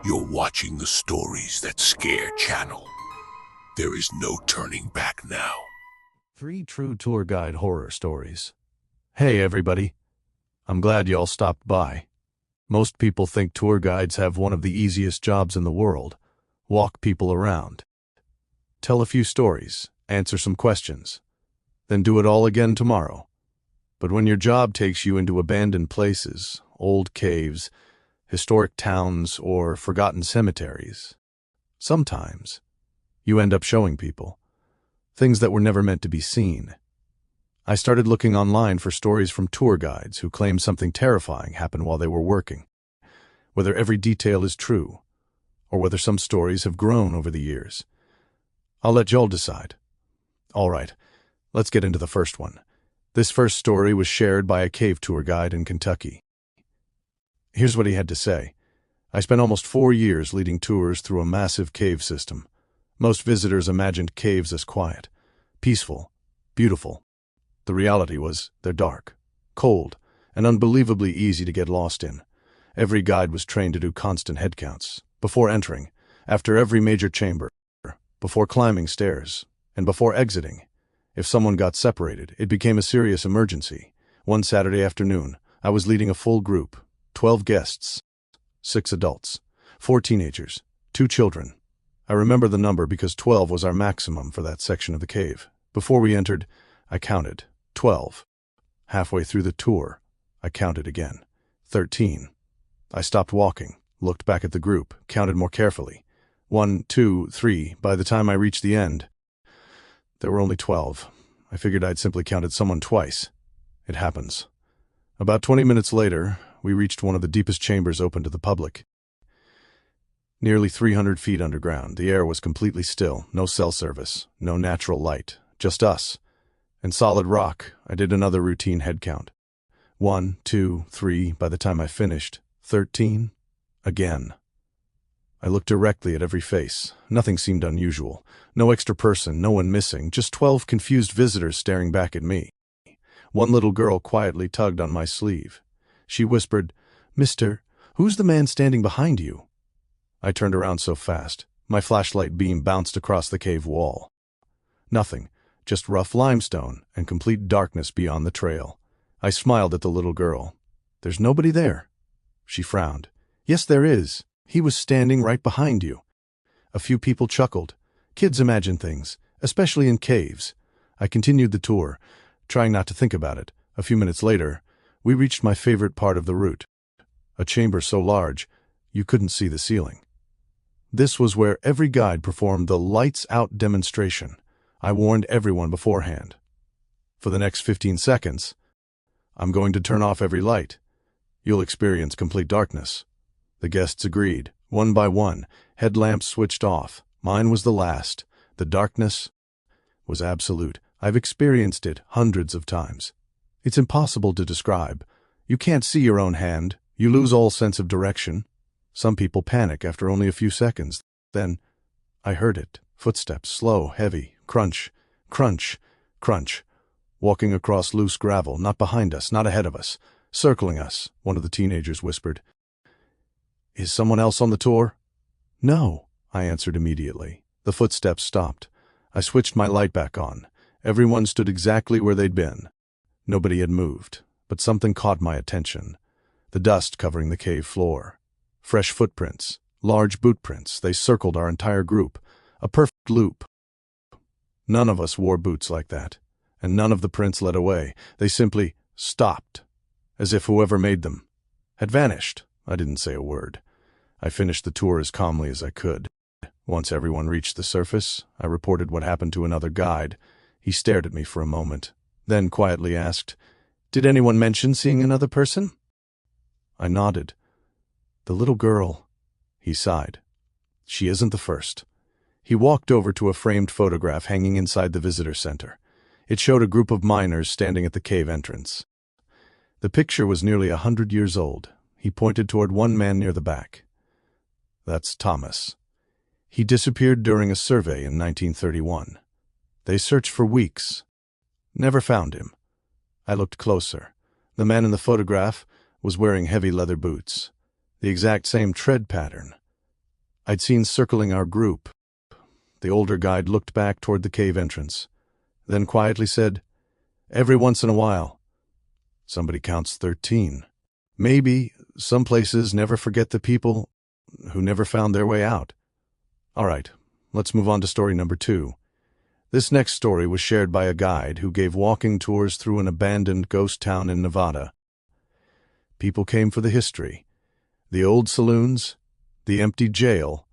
You're watching the Stories That Scare channel. There is no turning back now. 3 true tour guide horror stories. Hey everybody, I'm glad y'all stopped by. Most people think tour guides have one of the easiest jobs in the world. Walk people around. Tell a few stories, answer some questions, then do it all again tomorrow. But when your job takes you into abandoned places, old caves, historic towns, or forgotten cemeteries, sometimes you end up showing people things that were never meant to be seen. I started looking online for stories from tour guides who claim something terrifying happened while they were working, whether every detail is true, or whether some stories have grown over the years. I'll let y'all decide. All right, let's get into the first one. This first story was shared by a cave tour guide in Kentucky. Here's what he had to say. I spent almost 4 years leading tours through a massive cave system. Most visitors imagined caves as quiet, peaceful, beautiful. The reality was they're dark, cold, and unbelievably easy to get lost in. Every guide was trained to do constant head counts, before entering, after every major chamber, before climbing stairs, and before exiting. If someone got separated, it became a serious emergency. One Saturday afternoon, I was leading a full group, 12 guests, 6 adults, 4 teenagers, 2 children. I remember the number because 12 was our maximum for that section of the cave. Before we entered, I counted 12. Halfway through the tour, I counted again. 13. I stopped walking, looked back at the group, counted more carefully. 1, 2, 3. By the time I reached the end, there were only 12. I figured I'd simply counted someone twice. It happens. About 20 minutes later, we reached one of the deepest chambers open to the public. Nearly 300 feet underground, the air was completely still, no cell service, no natural light, just us. And solid rock. I did another routine head count. 1, 2, 3. By the time I finished, 13. Again. I looked directly at every face. Nothing seemed unusual. No extra person, no one missing, just 12 confused visitors staring back at me. One little girl quietly tugged on my sleeve. She whispered, "Mister, who's the man standing behind you?" I turned around so fast, my flashlight beam bounced across the cave wall. Nothing, just rough limestone and complete darkness beyond the trail. I smiled at the little girl. "There's nobody there." She frowned. "Yes, there is. He was standing right behind you." A few people chuckled. Kids imagine things, especially in caves. I continued the tour, trying not to think about it. A few minutes later, we reached my favorite part of the route. A chamber so large, you couldn't see the ceiling. This was where every guide performed the lights-out demonstration. I warned everyone beforehand. For the next 15 seconds, I'm going to turn off every light. You'll experience complete darkness. The guests agreed. One by one, headlamps switched off. Mine was the last. The darkness was absolute. I've experienced it hundreds of times. It's impossible to describe. You can't see your own hand. You lose all sense of direction. Some people panic after only a few seconds. Then, I heard it. Footsteps, slow, heavy, crunch, crunch, crunch. Walking across loose gravel, not behind us, not ahead of us. Circling us, one of the teenagers whispered. "Is someone else on the tour?" "No," I answered immediately. The footsteps stopped. I switched my light back on. Everyone stood exactly where they'd been. Nobody had moved, but something caught my attention. The dust covering the cave floor. Fresh footprints, large boot prints. They circled our entire group. A perfect loop. None of us wore boots like that, and none of the prints led away. They simply stopped, as if whoever made them had vanished. I didn't say a word. I finished the tour as calmly as I could. Once everyone reached the surface, I reported what happened to another guide. He stared at me for a moment, then quietly asked, "Did anyone mention seeing another person?" I nodded. "The little girl," he sighed. "She isn't the first." He walked over to a framed photograph hanging inside the visitor center. It showed a group of miners standing at the cave entrance. The picture was nearly 100 years old. He pointed toward one man near the back. "That's Thomas. He disappeared during a survey in 1931. They searched for weeks. Never found him." I looked closer. The man in the photograph was wearing heavy leather boots. The exact same tread pattern. I'd seen circling our group. The older guide looked back toward the cave entrance, then quietly said, "Every once in a while, somebody counts 13. Maybe some places never forget the people who never found their way out." All right, let's move on to story number 2. This next story was shared by a guide who gave walking tours through an abandoned ghost town in Nevada. People came for the history, the old saloons, the empty jail,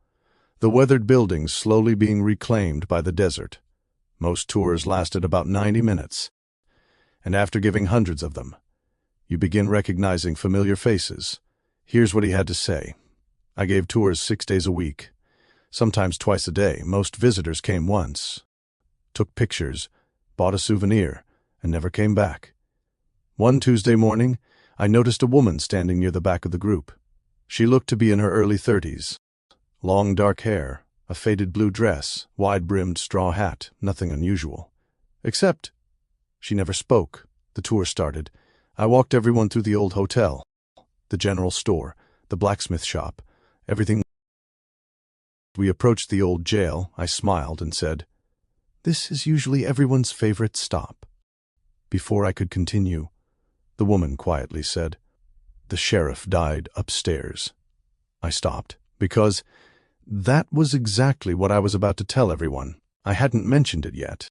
the weathered buildings slowly being reclaimed by the desert. Most tours lasted about 90 minutes. And after giving hundreds of them, you begin recognizing familiar faces. Here's what he had to say. "I gave tours 6 days a week, sometimes twice a day. Most visitors came once, took pictures, bought a souvenir, and never came back. One Tuesday morning, I noticed a woman standing near the back of the group. She looked to be in her early 30s. Long dark hair, a faded blue dress, wide-brimmed straw hat, nothing unusual. Except she never spoke. The tour started. I walked everyone through the old hotel, the general store, the blacksmith shop, everything. We approached the old jail. I smiled and said, 'This is usually everyone's favorite stop.' Before I could continue, the woman quietly said, 'The sheriff died upstairs.' I stopped, because that was exactly what I was about to tell everyone. I hadn't mentioned it yet.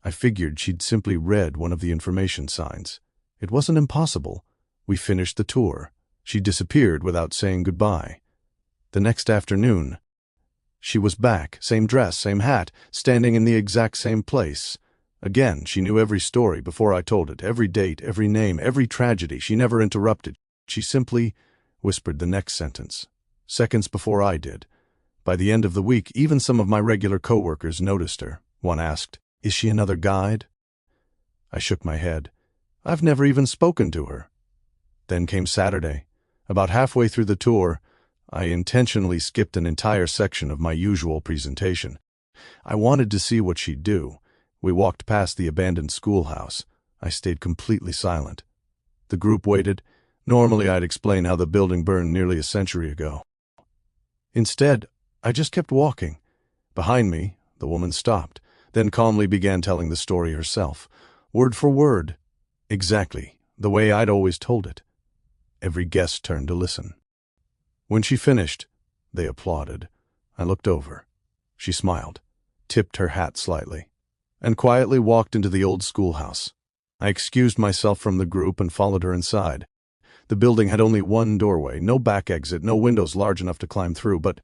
I figured she'd simply read one of the information signs. It wasn't impossible. We finished the tour. She disappeared without saying goodbye. The next afternoon, she was back, same dress, same hat, standing in the exact same place. Again, she knew every story before I told it, every date, every name, every tragedy. She never interrupted. She simply whispered the next sentence, seconds before I did. By the end of the week, even some of my regular coworkers noticed her. One asked, 'Is she another guide?' I shook my head. I've never even spoken to her. Then came Saturday. About halfway through the tour, I intentionally skipped an entire section of my usual presentation. I wanted to see what she'd do. We walked past the abandoned schoolhouse. I stayed completely silent. The group waited. Normally I'd explain how the building burned nearly a century ago. Instead, I just kept walking. Behind me, the woman stopped, then calmly began telling the story herself, word for word, exactly the way I'd always told it. Every guest turned to listen. When she finished, they applauded. I looked over. She smiled, tipped her hat slightly, and quietly walked into the old schoolhouse. I excused myself from the group and followed her inside. The building had only one doorway, no back exit, no windows large enough to climb through, but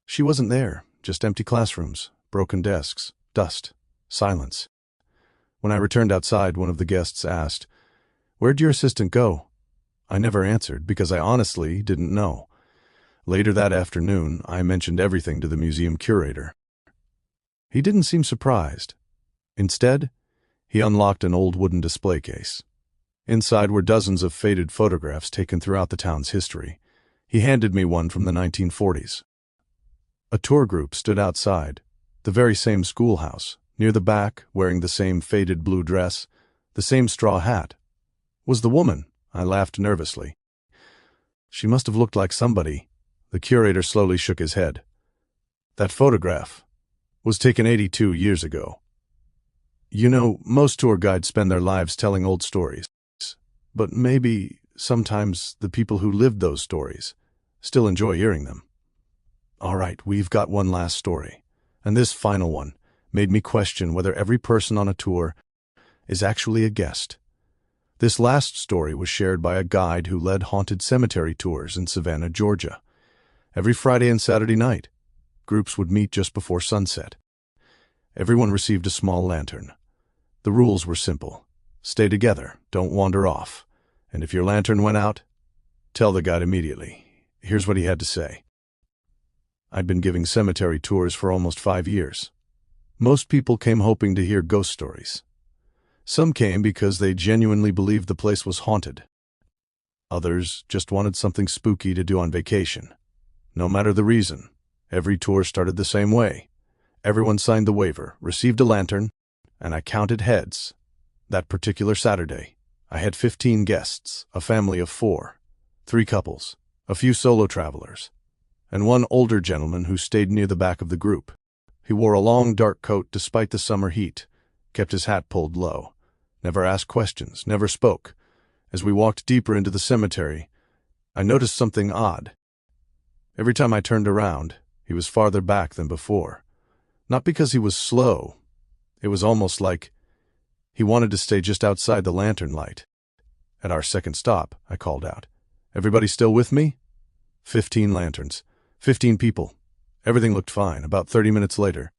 she wasn't there, just empty classrooms, broken desks, dust, silence. When I returned outside, one of the guests asked, "Where'd your assistant go?" I never answered because I honestly didn't know. Later that afternoon, I mentioned everything to the museum curator. He didn't seem surprised. Instead, he unlocked an old wooden display case. Inside were dozens of faded photographs taken throughout the town's history. He handed me one from the 1940s. A tour group stood outside, the very same schoolhouse, near the back, wearing the same faded blue dress, the same straw hat. Was the woman? I laughed nervously. She must have looked like somebody. The curator slowly shook his head. That photograph was taken 82 years ago. You know, most tour guides spend their lives telling old stories. But maybe, sometimes, the people who lived those stories still enjoy hearing them. All right, we've got one last story. And this final one made me question whether every person on a tour is actually a guest. This last story was shared by a guide who led haunted cemetery tours in Savannah, Georgia. Every Friday and Saturday night, groups would meet just before sunset. Everyone received a small lantern. The rules were simple. Stay together, don't wander off. And if your lantern went out, tell the guide immediately. Here's what he had to say. I'd been giving cemetery tours for almost 5 years. Most people came hoping to hear ghost stories. Some came because they genuinely believed the place was haunted. Others just wanted something spooky to do on vacation. No matter the reason, every tour started the same way. Everyone signed the waiver, received a lantern, and I counted heads. That particular Saturday, I had 15 guests, a family of 4, 3 couples, a few solo travelers, and one older gentleman who stayed near the back of the group. He wore a long, dark coat despite the summer heat, kept his hat pulled low, never asked questions, never spoke. As we walked deeper into the cemetery, I noticed something odd. Every time I turned around, he was farther back than before. Not because he was slow. It was almost like he wanted to stay just outside the lantern light. At our second stop, I called out, "Everybody still with me?" 15 lanterns, 15 people. Everything looked fine. About 30 minutes later,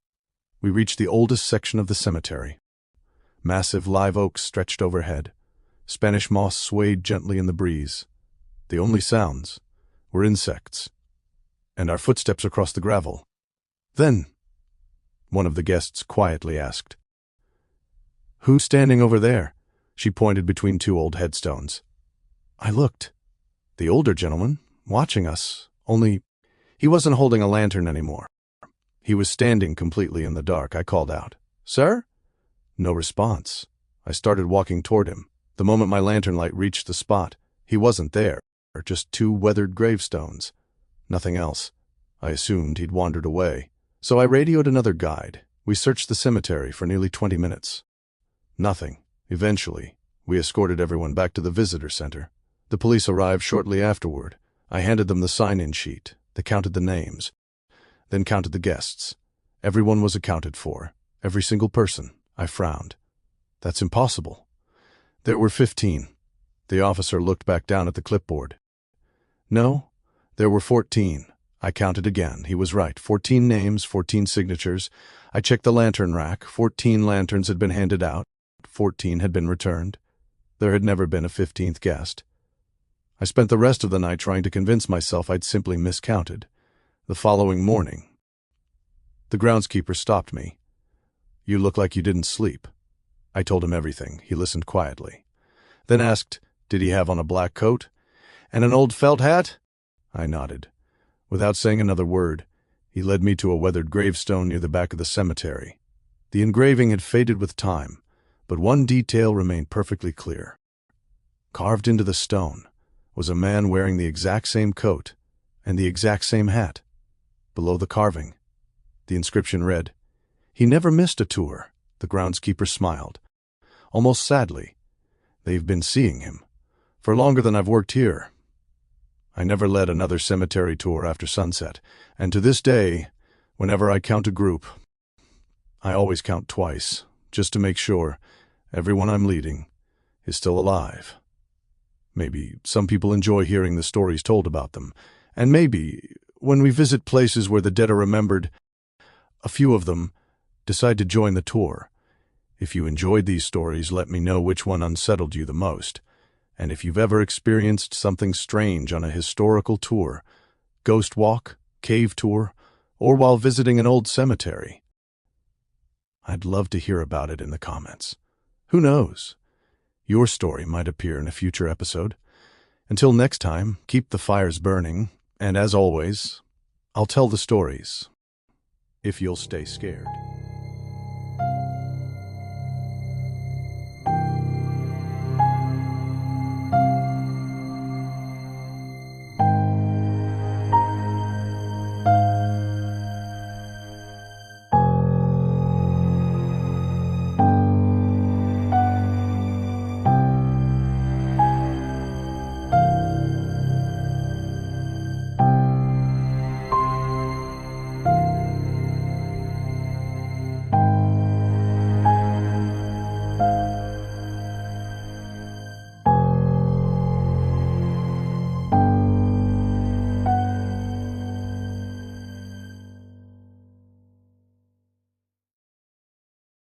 we reached the oldest section of the cemetery. Massive live oaks stretched overhead. Spanish moss swayed gently in the breeze. The only sounds were insects and our footsteps across the gravel. Then, one of the guests quietly asked, "Who's standing over there?" She pointed between two old headstones. I looked. The older gentleman, watching us, only he wasn't holding a lantern anymore. He was standing completely in the dark. I called out, "Sir?" No response. I started walking toward him. The moment my lantern light reached the spot, he wasn't there, just two weathered gravestones. Nothing else. I assumed he'd wandered away. So I radioed another guide. We searched the cemetery for nearly 20 minutes. Nothing. Eventually, we escorted everyone back to the visitor center. The police arrived shortly afterward. I handed them the sign-in sheet. They counted the names, then counted the guests. Everyone was accounted for. Every single person. I frowned. That's impossible. There were 15. The officer looked back down at the clipboard. No, there were 14. I counted again. He was right. 14 names, 14 signatures. I checked the lantern rack. 14 lanterns had been handed out. 14 had been returned. There had never been a 15th guest. I spent the rest of the night trying to convince myself I'd simply miscounted. The following morning, the groundskeeper stopped me. "You look like you didn't sleep." I told him everything. He listened quietly. Then asked, did he have on a black coat and an old felt hat? I nodded. Without saying another word, he led me to a weathered gravestone near the back of the cemetery. The engraving had faded with time, but one detail remained perfectly clear. Carved into the stone was a man wearing the exact same coat and the exact same hat. Below the carving, the inscription read, "He never missed a tour." The groundskeeper smiled, almost sadly. "They've been seeing him for longer than I've worked here." I never led another cemetery tour after sunset, and to this day, whenever I count a group, I always count twice, just to make sure everyone I'm leading is still alive. Maybe some people enjoy hearing the stories told about them, and maybe, when we visit places where the dead are remembered, a few of them decide to join the tour. If you enjoyed these stories, let me know which one unsettled you the most. And if you've ever experienced something strange on a historical tour, ghost walk, cave tour, or while visiting an old cemetery, I'd love to hear about it in the comments. Who knows? Your story might appear in a future episode. Until next time, keep the fires burning, and as always, I'll tell the stories if you'll stay scared.